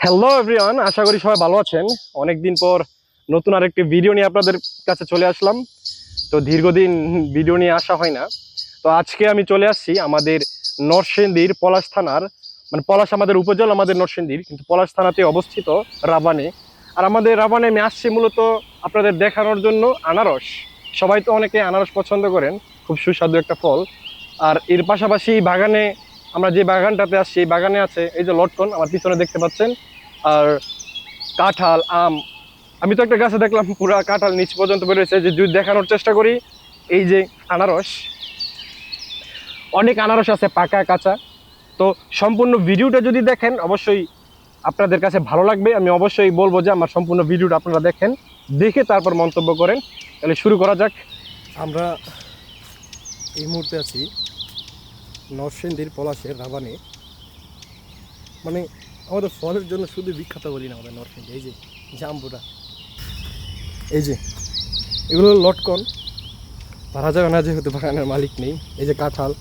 Hello everyone, আশা করি সবাই ভালো আছেন। অনেকদিন পর নতুন আরেকটি ভিডিও নিয়ে আপনাদের কাছে চলে আসলাম। তো দীর্ঘদিন ভিডিও নিয়ে আসা হয় না। তো আজকে আমি চলে আসছি আমাদের নরসিংদীর পলাশ থানার, মানে পলাশ আমাদের উপজেলা, আমাদের নরসিংদীর, কিন্তু পলাশ থানাতে অবস্থিত রাবানে। আর আমাদের রাবানে আমি আসছি মূলত আপনাদের দেখানোর জন্য আনারস। সবাই তো অনেকে আনারস পছন্দ করেন, খুব সুস্বাদু একটা ফল। আর এর পাশাপাশি বাগানে, আমরা যে বাগানটাতে আসছি এই বাগানে আছে এই যে লটকন আমার পিছনে দেখতে পাচ্ছেন, আর কাঁঠাল, আম। আমি তো একটা গাছে দেখলাম পুরা কাঁঠাল নিচ পর্যন্ত বেরোয়েছে, যে যদি দেখানোর চেষ্টা করি। এই যে আনারস, অনেক আনারস আছে পাকা কাঁচা। তো সম্পূর্ণ ভিডিওটা যদি দেখেন অবশ্যই আপনাদের কাছে ভালো লাগবে। আমি অবশ্যই বলবো যে আমার সম্পূর্ণ ভিডিওটা আপনারা দেখেন, দেখে তারপর মন্তব্য করেন। তাহলে শুরু করা যাক। আমরা এই মুহূর্তে আছি নরসিংদীর পলাশের রাবানে। মানে আমাদের ফলের জন্য শুধু বিখ্যাত বলি না আমাদের নরসিংদী। এই যে জাম্বুরা, এই যে এগুলো লটকন, পারা যাবে না যেহেতু বাগানের মালিক নেই। এই যে কাঁঠাল,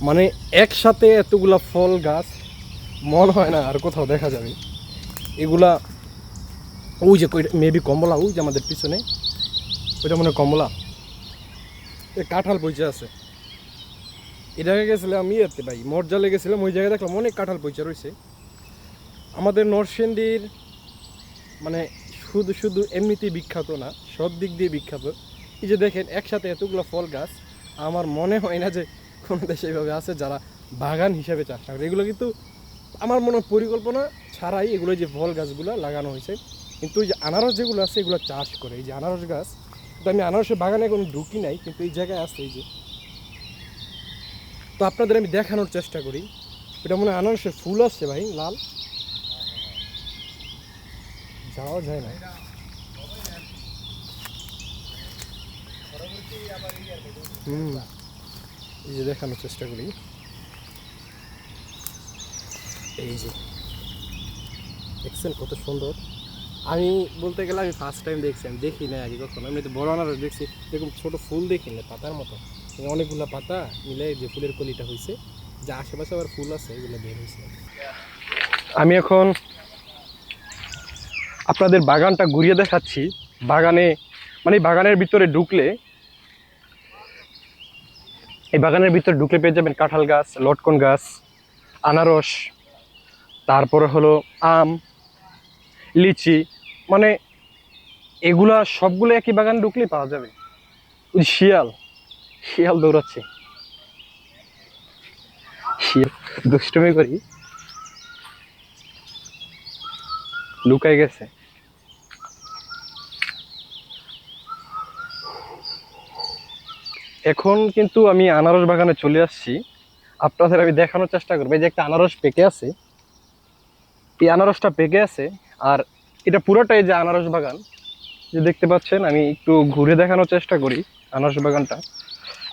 মানে একসাথে এতগুলা ফল গাছ মনে হয় না আর কোথাও দেখা যাবে। এগুলা ওই যে মেবি কমলা, ওই যে আমাদের পিছনে ওইটা মনে হয় কমলা। কাঁঠাল পইচে আছে। এই জায়গায় গেছিলাম আমি এতে ভাই, মর্যালে গেছিলাম, ওই জায়গায় দেখলাম অনেক কাঁঠাল পইচা রয়েছে। আমাদের নরসিংদীর মানে শুধু শুধু এমনিতেই বিখ্যাত না, সব দিক দিয়ে বিখ্যাত। এই যে দেখেন একসাথে এতগুলো ফল গাছ, আমার মনে হয় না যে কোনো দেশে এইভাবে আছে যারা বাগান হিসাবে চাষ করে। এগুলো কিন্তু আমার মনে হয় পরিকল্পনা ছাড়াই এগুলো যে ফল গাছগুলো লাগানো হয়েছে। কিন্তু এই যে আনারস যেগুলো আছে এগুলো চাষ করে, এই যে আনারস গাছ। তো আমি আনারসের বাগানে কোনো ঢুকি নাই, কিন্তু এই জায়গায় আছে এই যে। তো আপনাদের আমি দেখানোর চেষ্টা করি। এটা মনে হয় আনারসের ফুল আসছে ভাই, লাল। যাওয়া যায় না। এই যে দেখানোর চেষ্টা করি। এই যে দেখছেন কত সুন্দর। আমি বলতে গেলে আমি ফার্স্ট টাইম দেখছি, আমি দেখি না আগে কখনো। আমি তো বড় আনারস দেখছি, এরকম ছোট ফুল দেখি না পাতার মতো। অনেকগুলো পাতা মিলে যে ফুলের কলিটা হয়েছে, যে আশেপাশে আবার ফুল আছে এগুলো বের হয়েছে। আমি এখন আপনাদের বাগানটা ঘুরিয়ে দেখাচ্ছি। বাগানে মানে বাগানের ভিতরে ঢুকলে, এই বাগানের ভিতরে ঢুকলে পেয়ে যাবেন কাঁঠাল গাছ, লটকন গাছ, আনারস, তারপরে হলো আম, লিচি। মানে এগুলা সবগুলো একই বাগান ঢুকলেই পাওয়া যাবে। ওই শিয়াল, শিয়াল দৌড়াচ্ছে, শিয়াল দুষ্টুমি করি, লুকাই গেছে। এখন কিন্তু আমি আনারস বাগানে চলে আসছি। আপনাদের আমি দেখানোর চেষ্টা করবো। এই যে একটা আনারস পেকে আছে, এই আনারসটা পেকে আছে। আর এটা পুরোটাই যে আনারস বাগান যে দেখতে পাচ্ছেন। আমি একটু ঘুরে দেখানোর চেষ্টা করি আনারস বাগানটা।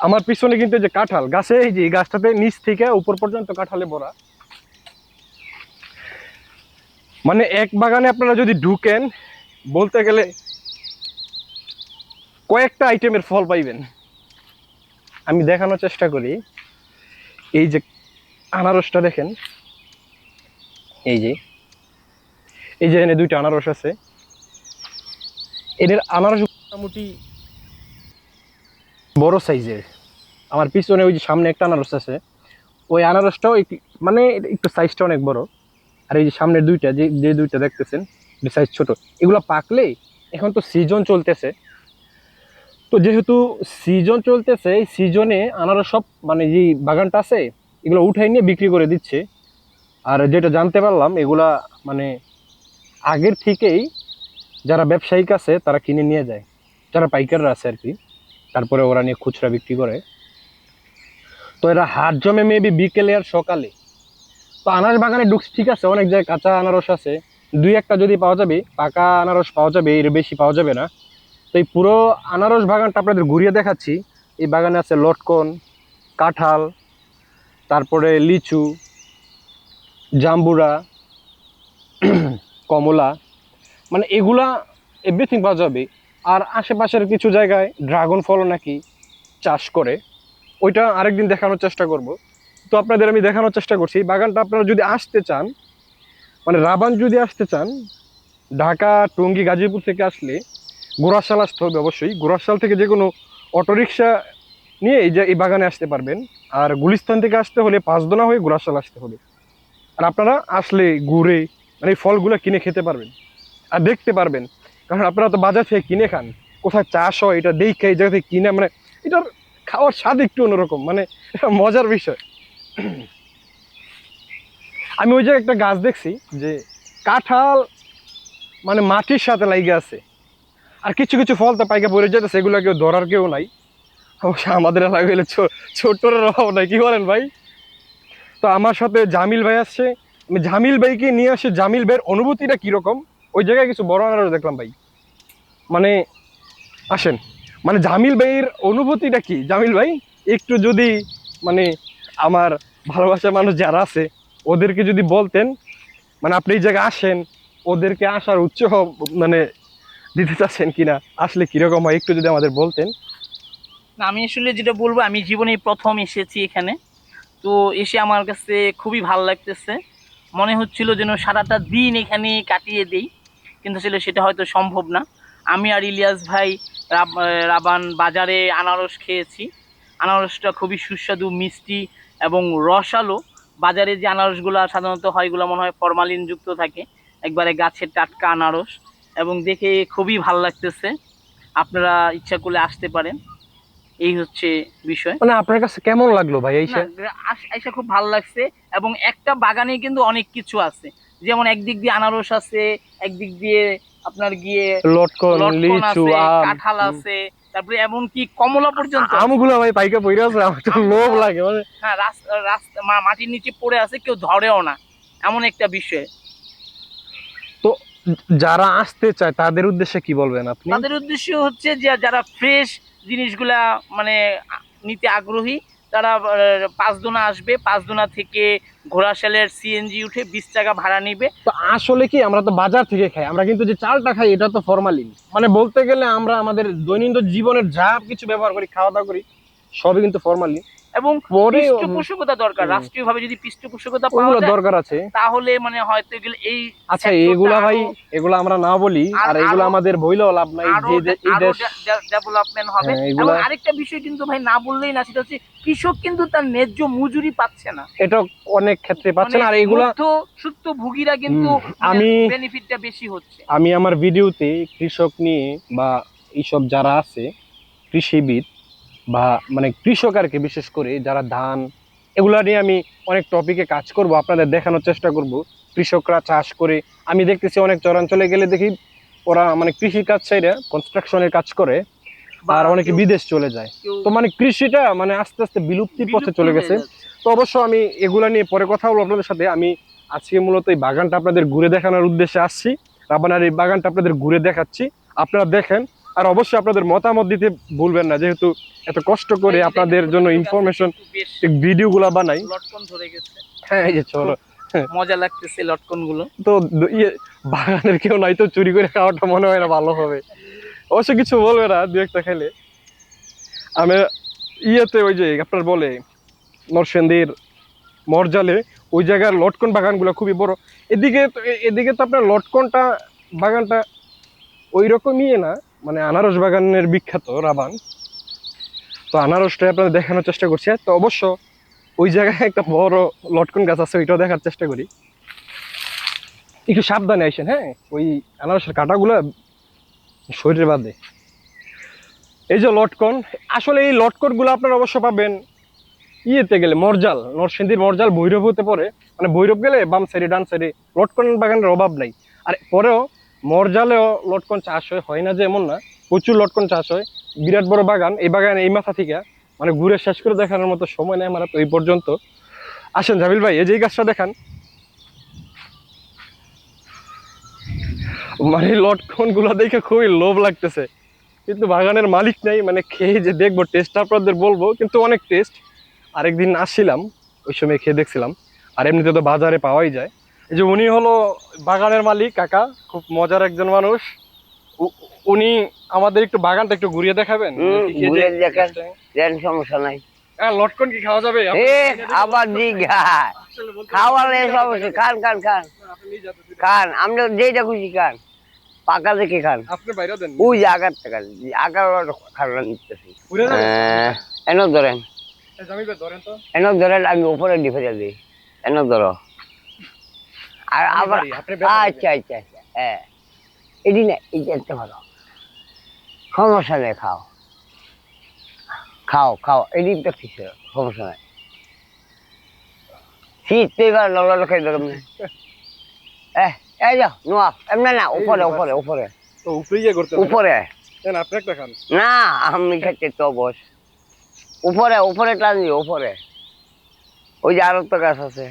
আমার পিছনে কিন্তু এই যে কাঁঠাল গাছে, এই যে এই গাছটাতে নিচ থেকে উপর পর্যন্ত কাঁঠালে ভরা। মানে এক বাগানে আপনারা যদি ঢুকেন, বলতে গেলে কয়েকটা আইটেমের ফল পাইবেন। আমি দেখানোর চেষ্টা করি। এই যে আনারসটা দেখেন, এই যে এই যে এখানে দুইটা আনারস আছে। এদের আনারস মোটামুটি বড় সাইজের। আমার পিছনে ওই যে সামনে একটা আনারস আছে, ওই আনারসটাও মানে একটু সাইজটা অনেক বড়। আর এই যে সামনের দুইটা, যে যে দুইটা দেখতেছেন সাইজ ছোট। এগুলো পাকলে, এখন তো সিজন চলতেছে, তো যেহেতু সিজন চলতেছে এই সিজনে আনারস সব মানে যে বাগানটা আছে এগুলো উঠাই নিয়ে বিক্রি করে দিচ্ছে। আর যেটা জানতে পারলাম এগুলা মানে আগের থেকেই যারা ব্যবসায়িক আছে তারা কিনে নিয়ে যায়, যারা পাইকাররা আছে আর কি। তারপরে ওরা নিয়ে খুচরা বিক্রি করে। তো এরা হাট জমে মেবি বিকেলে আর সকালে। তো আনারস বাগানে ঢুকছি, ঠিক আছে, অনেক জায়গায় কাঁচা আনারস আছে, দুই একটা যদি পাওয়া যাবে, পাকা আনারস পাওয়া যাবে, এর বেশি পাওয়া যাবে না। তো এই পুরো আনারস বাগানটা আপনাদের ঘুরিয়ে দেখাচ্ছি। এই বাগানে আছে লটকন, কাঁঠাল, তারপরে লিচু, জাম্বুরা, কমলা, মানে এগুলা এভরিথিং পাওয়া যাবে। আর আশেপাশের কিছু জায়গায় ড্রাগন ফলও নাকি চাষ করে, ওইটা আরেকদিন দেখানোর চেষ্টা করব। তো আপনাদের আমি দেখানোর চেষ্টা করছি। বাগানটা আপনারা যদি আসতে চান মানে রাবান যদি আসতে চান, ঢাকা, টঙ্গী, গাজীপুর থেকে আসলে গোরাশাল আসতে হবে অবশ্যই। গোরাশাল থেকে যে কোনো অটোরিকশা নিয়ে এই বাগানে আসতে পারবেন। আর গুলিস্তান থেকে আসতে হলে পাঁচদোনা হয়ে গোরাশাল আসতে হবে। আর আপনারা আসলে ঘুরে মানে এই ফলগুলো কিনে খেতে পারবেন আর দেখতে পারবেন। কারণ আপনারা তো বাজার থেকে কিনে খান, কোথায় চাষ হয় এটা দেখে এই জায়গা থেকে কিনে, মানে এটার খাওয়ার স্বাদ একটু অন্যরকম, মানে এটা মজার বিষয়। আমি ওই যে একটা গাছ দেখছি যে কাঁঠাল মানে মাটির সাথে লাগে আছে, আর কিছু কিছু ফল তো পাইকা পড়ে যেতেছে, এগুলো কেউ ধরার কেউ নাই। অবশ্য আমাদের এলাকায় হলে ছোট্টর অভাব নাই, কি বলেন ভাই? তো আমার সাথে জামিল ভাই আসছে, আমি জামিল ভাইকে নিয়ে আসি, জামিল ভাইয়ের অনুভূতিটা কিরকম ওই জায়গায় কিছু বড় আনারস দেখলাম ভাই। মানে আসেন, মানে জামিল ভাইয়ের অনুভূতিটা কি, জামিল ভাই একটু যদি মানে আমার ভালোবাসার মানুষ যারা আছে ওদেরকে যদি বলতেন, মানে আপনি এই জায়গায় আসেন, ওদেরকে আসার উৎসাহ মানে দিতে চাচ্ছেন কিনা, আসলে কিরকম হয় একটু যদি আমাদের বলতেন। না, আমি আসলে যেটা বলবো, আমি জীবনে প্রথম এসেছি এখানে। তো এসে আমার কাছে খুবই ভালো লাগতেছে। মনে হচ্ছিল যেন সারাটা দিন এখানে কাটিয়ে দেই, কিন্তু আসলে সেটা হয়তো সম্ভব না। আমি আর ইলিয়াস ভাই রাবান বাজারে আনারস খেয়েছি। আনারসটা খুবই সুস্বাদু, মিষ্টি এবং রসালো। বাজারে যে আনারসগুলো সাধারণত হয়, এগুলো মনে হয় ফরমালিন যুক্ত থাকে। একবারে গাছের টাটকা আনারস, এবং দেখে খুবই ভালো লাগতেছে। আপনারা ইচ্ছা করলে আসতে পারেন। এই হচ্ছে বিষয়। মানে আপনার কাছে কেমন লাগলো ভাই না, এইসে? আইসা খুব ভালো লাগছে। এবং একটা বাগানে কিন্তু অনেক কিছু আছে, যেমন একদিক দিয়ে আনারস আছে, একদিক দিয়ে আপনার গিয়ে লটকন, লটকন লিচু, আছে, আম। কাঁঠাল আছে, তারপরে এমনকি কমলা পর্যন্ত আছে। আমগুলো ভাই পাইকা পইরা আছে, আমার তো লোভ আমগুলা, লাগে মানে। হ্যাঁ, রাস্তা মাটির নিচে পড়ে আছে, কেউ ধরেও না, এমন একটা বিষয়। তো যারা আসতে চায় তাদের উদ্দেশ্যে কি বলবেন আপনি? তাদের উদ্দেশ্য হচ্ছে যে যারা ফ্রেশ জিনিসগুলা মানে নিতে আগ্রহী, তারা পাঁচদোনা আসবে। পাঁচদোনা থেকে ঘোড়াশালের সিএনজি উঠে 20 টাকা ভাড়া নিবে। তো আসলে কি, আমরা তো বাজার থেকে খাই, আমরা কিন্তু যে চালটা খাই এটা তো ফরমালিন। মানে বলতে গেলে আমরা আমাদের দৈনন্দিন জীবনের যা কিছু ব্যবহার করি, খাওয়া দাওয়া করি, সবই কিন্তু ফরমালিন। এবং পরে পৃষ্ঠপোষকতা দরকার, রাষ্ট্রীয়ভাবে যদি পৃষ্ঠপোষকতা পাওয়া ওগুলো যায়, দরকার আছে। তাহলে মানে হয়তো এগুলো এই আচ্ছা সেক্টরটা এগুলা ভাই, আরো এগুলা আমরা না বলি, আর এগুলা আরো আমাদের বইলেও লাভ নাই, আরো এই আরো দেশ। ডেভেলপমেন্ট হবে। হ্যাঁ এবং এগুলা, আরেকটা বিষয় কিন্তু ভাই না বললেই না, সেটা হচ্ছে কৃষক কিন্তু তার ন্যায্য মজুরি পাচ্ছে না। এটা অনেক ক্ষেত্রে পাচ্ছে মানে না। আর এগুলা মধ্য সূত্র ভুগিরা কিন্তু মানে আমি বেনিফিটটা বেশি হচ্ছে। আমি আমার ভিডিওতে কৃষক নিয়ে বা এইসব যারা আছে কৃষিবিদ বা মানে কৃষক আর কি, বিশেষ করে যারা ধান এগুলা নিয়ে আমি অনেক টপিকে কাজ করব, আপনাদের দেখানোর চেষ্টা করব। কৃষকরা চাষ করে, আমি দেখতেছি অনেক চরাঞ্চলে গেলে দেখি ওরা মানে কৃষি কাজ চাইরা কনস্ট্রাকশনের কাজ করে, বা আর অনেকে কেউ বিদেশ চলে যায়। কেউ তো মানে কৃষিটা মানে আস্তে আস্তে বিলুপ্তির পথে বিলুপ্ত চলে হয়ে গেছে। যাচ্ছে। তো অবশ্য আমি এগুলা নিয়ে পরে কথা বলবো আপনাদের সাথে। আমি আজকে মূলত এই বাগানটা আপনাদের ঘুরে দেখানোর উদ্দেশ্যে আসছি, রাবানার এই বাগানটা আপনাদের ঘুরে দেখাচ্ছি, আপনারা দেখেন। আর অবশ্যই আপনাদের মতামত দিতে ভুলবেন না, যেহেতু এত কষ্ট করে এই যে দেখেন, আপনাদের ছোট জন্য ছোট গাছে ইনফরমেশন কিন্তু বেশ ভিডিও গুলা বানাই। লটকন ধরে গেছে। হ্যাঁ এই যে চলো। হ্যাঁ, মজা লাগতেছে লটকন গুলো। তো ইয়ে, বাগানের কেউ নাই তো চুরি করে খাওয়াটা মনে হয় না ভালো হবে। অবশ্য কিছু বলবে না, দু একটা খেলে। আমি ইয়েতে ওই যে আপনার বলে নরসিংদীর মরজালে ওই জায়গার লটকন বাগানগুলো খুবই বড়। এদিকে তো আপনার লটকনটা বাগানটা ওই রকমই না, মানে আনারস বাগানের বিখ্যাত রাবান। তো আনারসটা আপনাদের দেখানোর চেষ্টা করছি। তো অবশ্য ওই জায়গায় একটা বড় লটকন গাছ আছে, ওইটাও দেখার চেষ্টা করি। একটু সাবধানে আইসেন, হ্যাঁ, ওই আনারসের কাঁটাগুলো শরীরে বাঁধে। এই যে লটকন, আসলে এই লটকন গুলো আপনারা অবশ্য পাবেন ইয়েতে গেলে মরজাল, নরসিংদীর মরজাল ভৈরব হতে পরে, মানে ভৈরব গেলে বাম সাইডে ডান সাইডে লটকন বাগানের অভাব নাই। আর পরেও মরজালেও লটকন চাষ হয় না যে এমন না, প্রচুর লটকন চাষ হয়। বিরাট বড় বাগান, এই বাগান এই মাথা থেকে মানে ঘুরে শেষ করে দেখানোর মতো সময় নেই আমার, তো এই পর্যন্ত। আসেন জামিল ভাই, এই যে এই গাছটা দেখান, মানে লটকন গুলো দেখে খুবই লোভ লাগতেছে, কিন্তু বাগানের মালিক নাই। মানে খেয়ে যে দেখবো, টেস্ট আপনাদের বলবো, কিন্তু অনেক টেস্ট। আরেকদিন আসছিলাম, ওই সময় খেয়ে দেখছিলাম। আর এমনিতে তো বাজারে পাওয়াই যায়। এই যে উনি হলো বাগানের মালিক কাকা, খুব মজার একজন মানুষ। উনি আমাদের একটু বাগানটা একটু ঘুরিয়ে দেখাবেন? ঘুরে দেখেন, সমস্যা নাই। লটকন কি খাওয়া যাবে? এ আবার জিজ্ঞাসা আসলে বলতে খাওয়ালে সব আছে, খান খান খান আপনি নিজে হাতে দুইটা- খান, আমরা যেটা খুশি খান, পাকা দেখে খান। আপনি বাইরে দেন ওই যে আগার টাকা আগার খাওয়া নিতেছি। ঘুরে যাবেন এনে ধরেন, জামিল ভাই ধরেন তো এনে ধরেন, আমি উপরে ডিফে দিই, এনে ধরো। আর আমি আবার পারি, আপনি বেতন আচ্ছা আচ্ছা আচ্ছা, হ্যাঁ এটি না, এই একটা ভালো, সমস্যা নেই, খাও খাও খাও, এটি তো কিছু সমস্যা নাই। শীত তো এবার লড়ালো খাই দেবেন। এই যাও নোয়া, এমনি না, উপরে উপরে উপরে তো উপরে ইয়ে করতে হবে উপরে। দেন আপনি একটা খান না আমি খাইতে তো বস, উপরে উপরে টান দিও, উপরে ওই যে আরো তো গাছ আছে।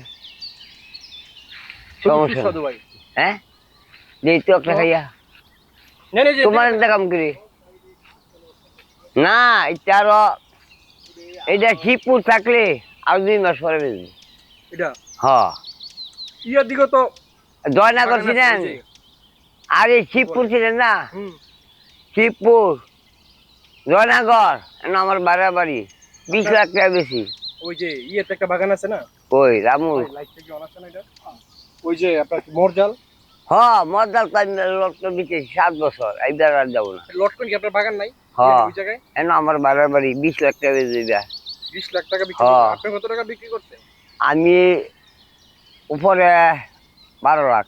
শুধু সমস্যা সুস্বাদু ভাই হ্যাঁ, যে তো একটা খাইয়া নেন এই যে তোমার একটা কাম করি না, এটা আরো, এটা শিবপুর থাকলে আর 2 মাস পরে বেশি। এটা হ ইয়ার দিকে তো জয়নগর বাগান আছে, ছিলেন, এই যে। আরে শিবপুর ছিলেন না, হুম শিবপুর জয়নগর, আমার বাড়ি 20 লাখ টাকা বেশি। ওই যে ইয়েতে একটা বাগান আছে না ওই রামু, ভাই লাইট থেকে অন আছে না এটা ওই যে আপনার মরজাল হ মজার লোক তো বিকে 7 বছর, এইবার আর যাবো না। লটকন কি আপনার বাগান নাই হ্যাঁ। ওই জায়গায় আমার বাড়ি 20 লাখ টাকা বেশি দেয়। 20 লাখ টাকা বিক্রি হ্যাঁ। করছেন। আপনি কত টাকা বিক্রি করছেন আমি উপরে 12 লাখ,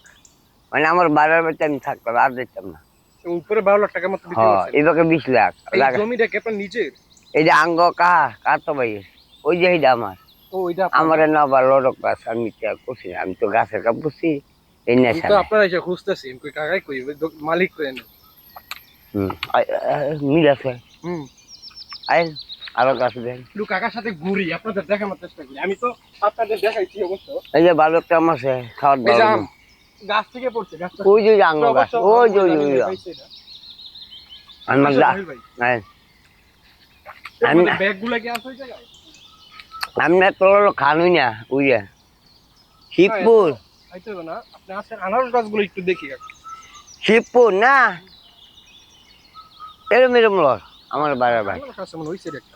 মানে আমার বাড়িতে আমি থাকতাম, আর দিতাম না। উপরে 12 লাখ টাকা মতো বিক্রি হ্যাঁ, করছেন এবারে 20 লাখ এই লাগা। জমিটা কি আপনার নিজের এই যে আঙ্গ কার তো ভাই, ওই যে এইটা আমার, ও ওইটা আমার না আবার লড়ক গাছ, আমি তো করছি না, আমি তো গাছের কাপ করছি এই আমি নেশা তো নাই। আপনারা এসে খুঁজতেছি কই কাকাই কই ওই মালিক কই না মিল আছে, হুম আইন আরো গাছ দেন। একটু কাকার সাথে ঘুরি আপনাদের দেখানোর চেষ্টা করি আমি তো আপনাদের দেখাইছি অবশ্য এই যে ভালো একটা আম আছে, খাওয়ার এই যে দাওয়ার আম জন্য। গাছ থেকে পড়ছে গাছটা ওই যে আঙ্গ গাছ, ওই যে ওই যে, ওই যে। আমার আচ্ছা, গা জাহিল ভাই, আইন, আমাদের ব্যাগগুলা কি আছে ওই জায়গায়? আমি তো খানুই না, ওই যে শিবপুর, খাইতে হবে না, আপনি আসেন আনারস গাছগুলো একটু দেখি কাকা। শিবপুর না, এরম এরম লর আমার বাড়ির ভাই, আনারস আছে মনে হইছে একটা।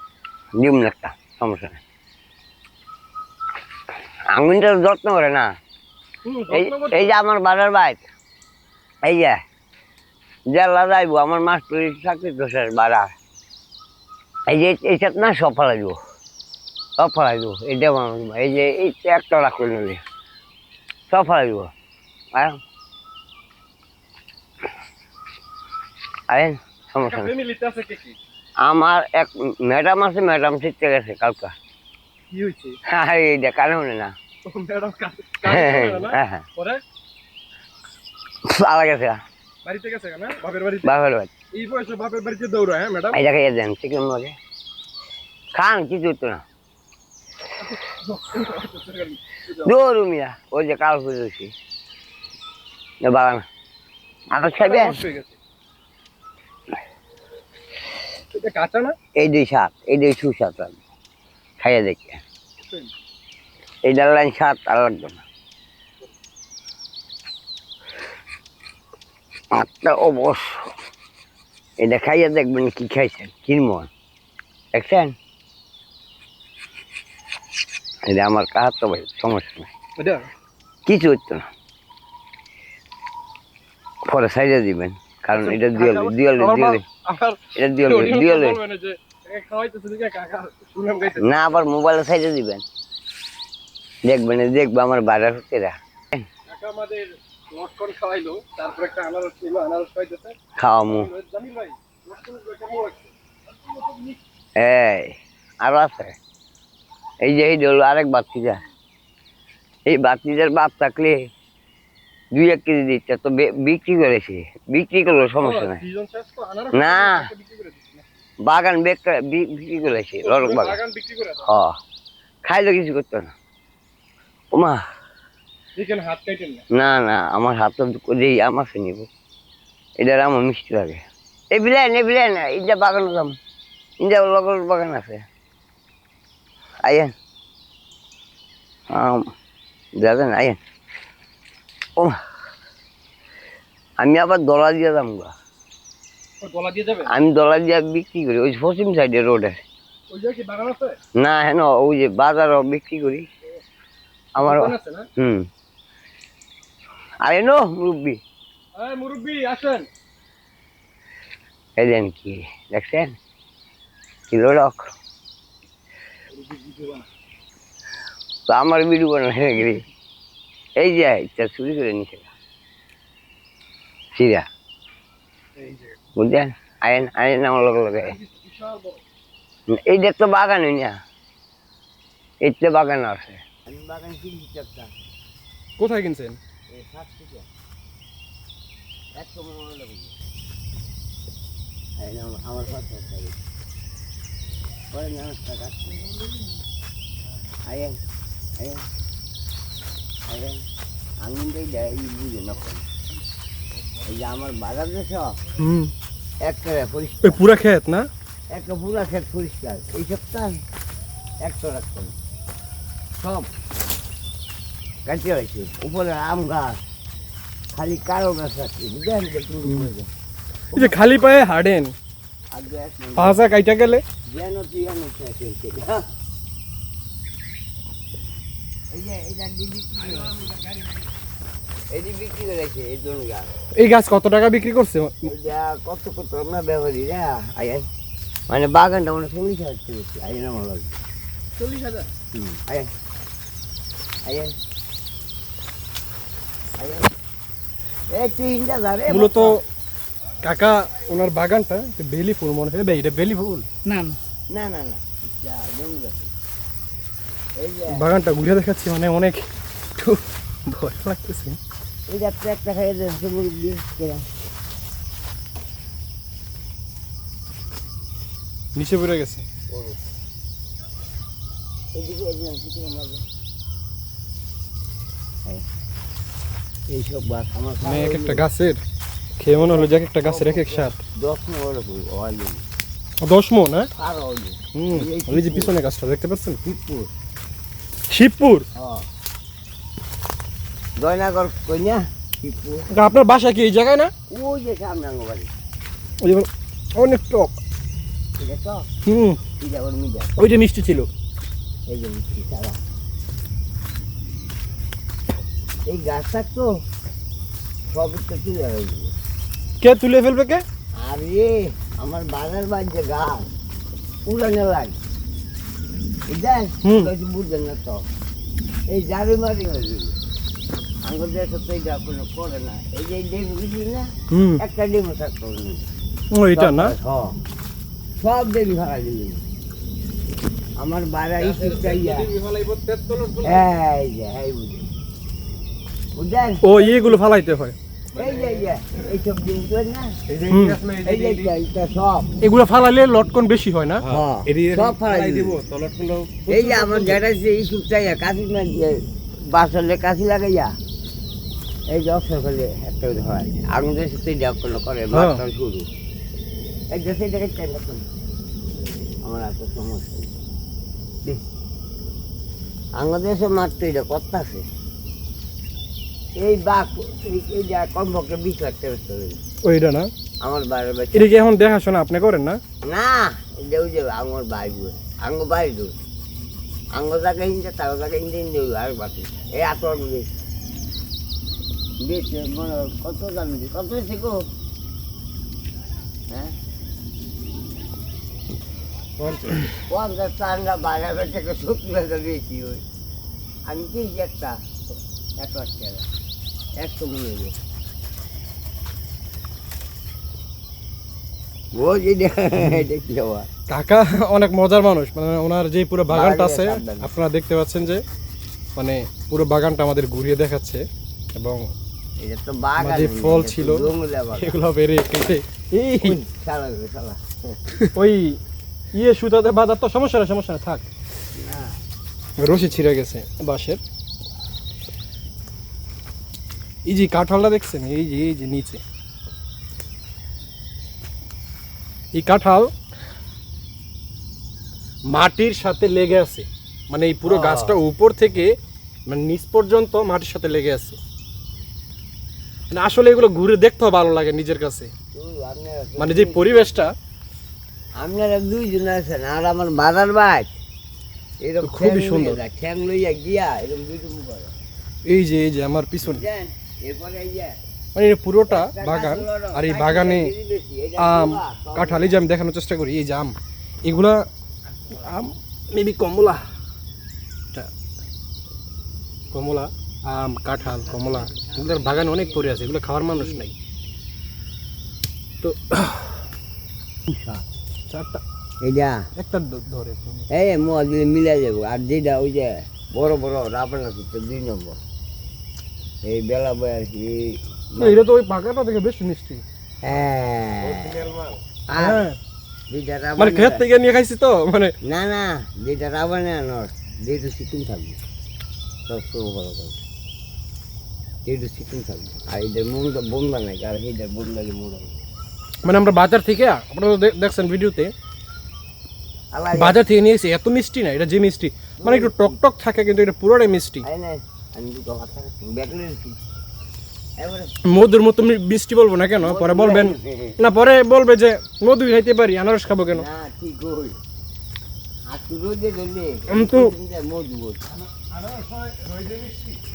নিম একটা সমস্যা নেই। আঙুনটার যত্ন করে না, হুম, এই যত্ন করতে এই যে আমার বাড়ির ভাই, এই যে জেলা যাইবো, আমার মাস পুলিশ চাকরি তো স্যার বাড়া, এই যে এইসব না সব ফেলাই দিব, সব ফেলাই দিব, এইটা আমার এই যে এই একটা রাখলো নিলে সব ফেলাই দিব। আরে সমস্যা নেই। ফ্যামিলিতে আছে কে কি? আমার এক ম্যাডাম আছে, ম্যাডাম শিখতে গেছে কালকা। কি হইছে? হ্যাঁ এইটা কানে মনে না। ও ম্যাডাম কাছে হ্যাঁ না? হ্যাঁ হ্যাঁ, পরে আলা গেছে বাড়িতে গেছে না? বাপের বাড়িতে। বাবার ভাই, এই বয়সে বাপের বাড়িতে দৌড়ায় হ্যাঁ ম্যাডাম? এইটা খাইয়ে দেন চিকেন মগে খান, কিছু হতো না। দৌড়ু মিয়া, ওই যে কাল খুঁজেছি বাগান আকাশ খাইবে। নষ্ট হয়ে গেছে। এটা কাঁচা না? এই 2 সাত, এই 2 সুসাত খাইয়ে দেখে, এই ডাল লাইন সাত আর লাগবে না। আটটা অবশ্য এটা খাইয়ে দেখবেন কি খাইছেন, কিনমন দেখছেন, এটা আমার কাহার তো ভাই সমস্যা নেই, এটা কিছু হতো না। পরে সাইজে দিবেন, কারণ এটা দিয়ালে দিয়ালে দিয়ালে আমার এটা দিয়ালে দিয়ালে বলবেন যে খাওয়াইতেছে দিকে কাকা শুনলাম গাইতে। না, আবার মোবাইলে সাইজে দিবেন, দেখবেন দেখবে আমার বাজার হচ্ছে কাকা আমাদের লটকন খাওয়াইলো, তারপর একটা আনারস ছিল, আনারস খাইতেছে। খাওয়ামু। জামিল ভাই, লটকনগুলো কেমন লাগছে? এই আরো আছে, এই যে এই হলো আরেক বাচ্চিজা, এই বাচ্চিজার বাপ থাকলে 2-1 কেজি দিচ্ছে, তো বিক্রি করেছি, বিক্রি করলো সমস্যা নাই। সিজন শেষ তো আনারস না। বিক্রি করে দিচ্ছি না। বাগান বিক্রি করেছি, লড়ক বাগান। বাগান বিক্রি করে দাও। হ, খাইলে কিছু করতো না। ওমা দেখেন হাত কাটেন না। না না, আমার হাতে যেই আম আছে নিব, এটার আমার মিষ্টি লাগে। এই বিলেন ইটা বাগান দাম, ইটা লগর বাগান আছে, আইয়েন যাবেন আইয়েন। ও আমি আবার দলা দিয়ে দাম গা, ওই গলা দিয়ে যাবে? আমি দলা দিয়ে বিক্রি করি ওই পশ্চিম সাইডে রোডে। ওই জায়গায় কি বাগান আছে? না হেন ওই যে বাজারও বিক্রি করি, আমার দোকান আছে না? আরে নো মুরব্বী এই মুরব্বি আসেন। এই দেন কি দেখছেন কিলো লোক তো আমার ভিডিও বানানো গেলি এই যে এটা চুরি করে নিছে সিরা বুঝছেন আয়েন আয়েন আমার লোক লাগে এইটা তো বাগান হই না এইটা বাগান আছে আমি বাগান কিনছি একটা কোথায় কিনছেন? এই 7 টাকা একদম মনে লাগে আয়েন আমার কাছে আছে পরে না টাকা আয়েন আয়েন আয়েন আমি দেই বুঝে না এই যে আমার বাজার দেশ একটা পরিষ্কার পুরা ক্ষেত না? একটা পুরা ক্ষেত পরিষ্কার এই সপ্তাহ একটা রাখতাম সব কাটিয়ে হয়েছে উপরে আম গাছ খালি কারো গাছ আছে বুঝলেন এই যে খালি পায়ে হাঁটেন পাঁচা কাইটা গেলে যেন তুই এই যে এটা এটি বিক্রি করেছে এই জন্য গাছ এই গাছ কত টাকা বিক্রি করছে? এটা কত কত আমরা ব্যবহারীরা আয়েন মানে বাগানটা মানে 40,000 করেছে আয়েন আমার লাগে 40,000 আয়েন আয়েন আয়েন এই 3,000 মূলত কাকা ওনার বাগানটা বেলি ফুল মনে হয় ভাই, এটা বেলি ফুল না না না না যা জঙ্গল এই যে বাগানটা ঘুরে দেখাচ্ছি মানে অনেক একটু ভয় লাগতেছে। এই যে একটা খাইয়ে দেন সবুজ দিয়ে নিচে পড়ে গেছে। এদিকে একজন কিছু মারবে এইসব গাছ আমার মানে এক একটা গাছের খেয়ে মনে হলো যে এক একটা গাছের এক এক স্বাদ। 10 মন অয়েল 10 মন হ্যাঁ? আর অয়েল ওই যে পিছনে গাছটা দেখতে পাচ্ছেন শিবপুর শিবপুর। জয়নগর কইনা শিবপুর তা আপনার বাসা কি এই জায়গায় না? ওই যে সামনে বাড়ি ওই যে অনেক টক। ঠিক আছে এটা ওর মিডা ওই যে মিষ্টি ছিল। এই যে মিষ্টি সারা এই গাছটা তো সবই তো তুলে হয়ে কে তুলে ফেলবে কে? আরে আমার বাজার বাজছে গাছ উড়ানে লাগ বুঝলেন না তো এই জারি মারি হয়ে গেল আমার দেশে তো এইটা কোনো করে না এই যে ডেম বুঝলি না একটা ডেমও থাকতো ওইটা না সব দেরি ভাড়া দিল আমার বাড়া ইস্যু চাইয়া এই যে এই বুঝলি বুঝলেন ও ইয়েগুলো ফালাইতে হয়। এই যে এইসব জিনিস না এই যে এইটা সব এগুলো ফালাইলে লটকন বেশি হয় না? সব ফালাই দিব এই যে আমার যেটা যে ইস্যু চাইয়া কাশি না বাসলে কাশি লাগাইয়া এই যে অবসর করলে একটা হয় আগুনের সাথে কোনো করে মাত্রা শুরু এই যে সেই জায়গায় চাই না আমার এত সমস্যা আমাদের দেশে মাত্র এটা কত আছে এই বাঘ এই যে কমপক্ষে 20 লাখ টাকা ওইটা না আমার বাইরে এটা কি এখন দেখাশোনা আপনি করেন না? না এটা ওই যে আমার ভাই আঙ্গ বাড়ি দূর আঙ্গ জায়গা হিন্দে তার জায়গা হিন্দে হিন্দে আর বাকি এই আতর বেশি মনে কত দাম কত শিখো হ্যাঁ 50 টাকা বাইরে থেকে 70 টাকা বেশি ওই আমি কি একটা 100 মনে হলো ও যে দেখি যাওয়া কাকা অনেক মজার মানুষ, মানে ওনার যে পুরো বাগানটা আছে আপনারা দেখতে পাচ্ছেন যে মানে পুরো বাগানটা আমাদের ঘুরিয়ে দেখাচ্ছে এবং এটা তো বাগান যে ফল ছিল এগুলো বেরে কেটে এই ওই ইয়ে সুতাতে বাঁধা তো সমস্যা না থাক রশি ছিঁড়ে গেছে বাঁশের। এই যে কাঁঠালটা দেখছেন এই যে নিচে এই কাঁঠাল মাটির সাথে লেগে আছে, মানে এই পুরো গাছটা উপর থেকে মানে নিচ পর্যন্ত মাটির সাথে লেগে আছে। মানে আসলে এগুলো ঘুরে দেখতেও ভালো লাগে নিজের কাছে, মানে যে পরিবেশটা। আপনারা দুইজন আছেন আর আমার বাজার ভাই এরকম খুবই সুন্দর। ঠ্যাং লইয়া গিয়া এরকম দুইটুম করে এই যে আমার পিছনে, বুঝছেন? এরপরে এই যে মানে এই পুরোটা বাগান, আর এই বাগানে আম কাঁঠাল, এই যে আমি দেখানোর চেষ্টা করি, এই যে আম, এগুলা আম মেবি কমলা, কমলা, আম, কাঁঠাল, কমলা, এগুলোর বাগানে অনেক পড়ে আছে, এগুলো খাওয়ার মানুষ নাই। তো চারটা, এইটা একটা ধরে এই মোয়া দিলে মিলে যাবো। আর যেটা ওই যে বড় বড় রাবণ আছে তো 2 নম্বর, এই বেলা বয়স এটা তো ওই পাকাটা থেকে বেশি মিষ্টি। হ্যাঁ আর হ্যাঁ, যেটা মানে রাবণ ক্ষেত থেকে নিয়ে খাইছি তো, মানে না না, যেটা রাবণে আনর যেটু চিকুন থাকবে সব শুরু ভালো করবে, যেটু চিকুন থাকবে। আর এদের মনটা বন্ধা নাই, আর এদের বন্ধালে মোড়া মানে আমরা বাজার থেকে, আপনারা তো দেখছেন ভিডিওতে, আল্লাহ বাজার থেকে নিয়েছি, এত মিষ্টি না, এটা যে মিষ্টি মানে একটু টক টক থাকে, কিন্তু এটা পুরোটাই মিষ্টি, আই না আমি দুটো হাত রাখছি ব্যাকলের কি এবারে মধুর মতো মিষ্টি বলবো না কেন, পরে বলবেন না, পরে বলবে যে মধু খাইতে পারি, আনারস খাবো কেন। না ঠিক কই আর তুই রোদে ধরলে কিন্তু মজবুত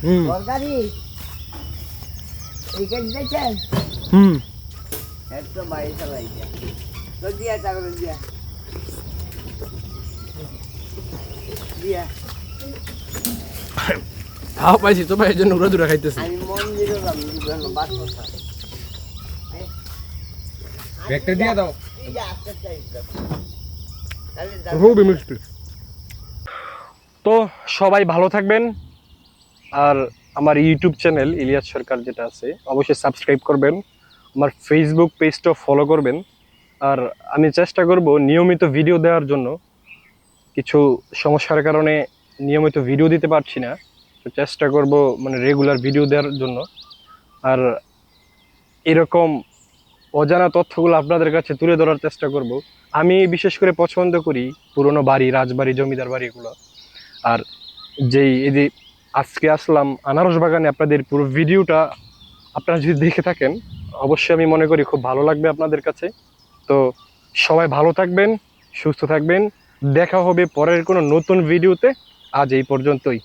হুম তরকারি এই কাজ দেখছেন হুম এত বাইরে চালাই যা তো দিয়া তারপরে দিয়া দিয়া খাওয়া পাইছি তো ভাই, এই জন্য উড়া দুরা খাইতেছি। আমি মন্দিরে গেলাম দুজন বাস করতাম ব্যাগটা দিয়ে দাও, এই যে আস্তে আস্তে তাহলে খুবই মিষ্টি। তো সবাই ভালো থাকবেন, আর আমার ইউটিউব চ্যানেল ইলিয়াস সরকার যেটা আছে অবশ্যই সাবস্ক্রাইব করবেন, আমার ফেসবুক পেজটাও ফলো করবেন। আর আমি চেষ্টা করব নিয়মিত ভিডিও দেওয়ার জন্য, কিছু সমস্যার কারণে নিয়মিত ভিডিও দিতে পারছি না, তো চেষ্টা করব মানে রেগুলার ভিডিও দেওয়ার জন্য। আর এরকম অজানা তথ্যগুলো আপনাদের কাছে তুলে ধরার চেষ্টা করব। আমি বিশেষ করে পছন্দ করি পুরনো বাড়ি, রাজবাড়ি, জমিদার বাড়িগুলো। আর এই যে আজকে আসলাম আনারস বাগানে, আপনাদের পুরো ভিডিওটা আপনারা যদি দেখে থাকেন অবশ্যই আমি মনে করি খুব ভালো লাগবে আপনাদের কাছে। তো সবাই ভালো থাকবেন, সুস্থ থাকবেন, দেখা হবে পরের কোনো নতুন ভিডিওতে। আজ এই পর্যন্তই।